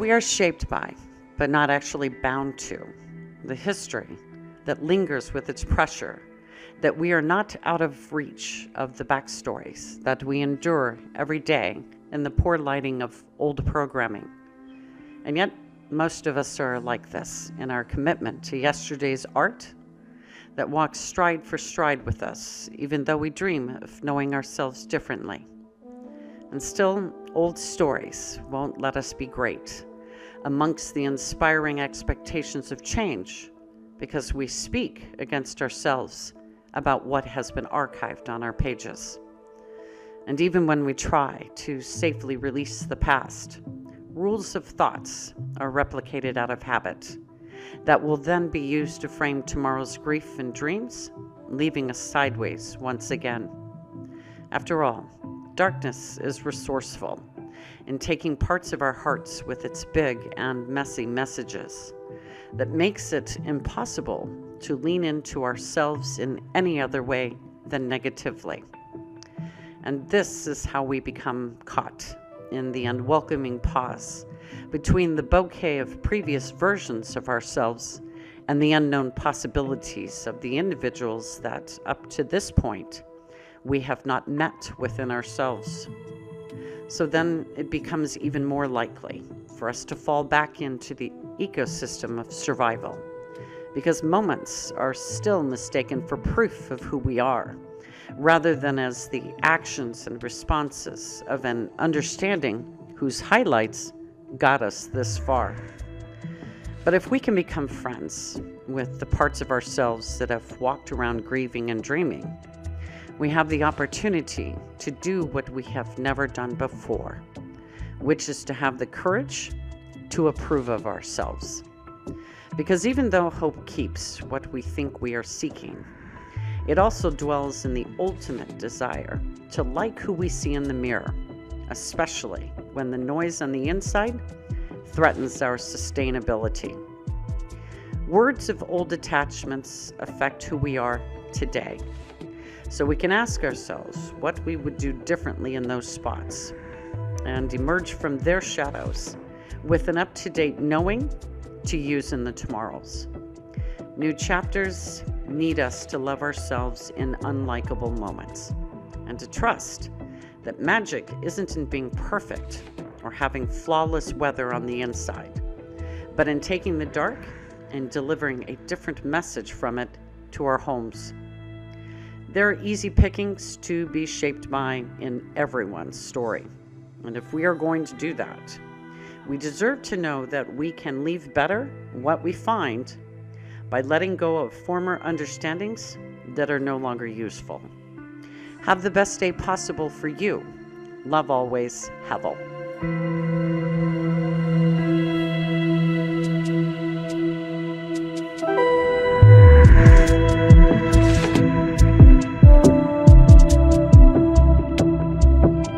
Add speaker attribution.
Speaker 1: we are shaped by, but not actually bound to, the history that lingers with its pressure, that we are not out of reach of the backstories that we endure every day in the poor lighting of old programming. And yet, most of us are like this in our commitment to yesterday's art that walks stride for stride with us, even though we dream of knowing ourselves differently. And still, old stories won't let us be great amongst the inspiring expectations of change, because we speak against ourselves about what has been archived on our pages. And even when we try to safely release the past, rules of thoughts are replicated out of habit that will then be used to frame tomorrow's grief and dreams, leaving us sideways once again. After all, darkness is resourceful in taking parts of our hearts with its big and messy messages that makes it impossible to lean into ourselves in any other way than negatively. And this is how we become caught in the unwelcoming pause between the bouquet of previous versions of ourselves and the unknown possibilities of the individuals that, up to this point, we have not met within ourselves. So then it becomes even more likely for us to fall back into the ecosystem of survival, because moments are still mistaken for proof of who we are, rather than as the actions and responses of an understanding whose highlights got us this far. But if we can become friends with the parts of ourselves that have walked around grieving and dreaming, we have the opportunity to do what we have never done before, which is to have the courage to approve of ourselves. Because even though hope keeps what we think we are seeking, it also dwells in the ultimate desire to like who we see in the mirror, especially when the noise on the inside threatens our sustainability. Words of old attachments affect who we are today. So we can ask ourselves what we would do differently in those spots and emerge from their shadows with an up-to-date knowing to use in the tomorrows. New chapters need us to love ourselves in unlikable moments and to trust that magic isn't in being perfect or having flawless weather on the inside, but in taking the dark and delivering a different message from it to our homes. There are easy pickings to be shaped by in everyone's story. And if we are going to do that, we deserve to know that we can leave better what we find by letting go of former understandings that are no longer useful. Have the best day possible for you. Love always, Hevel.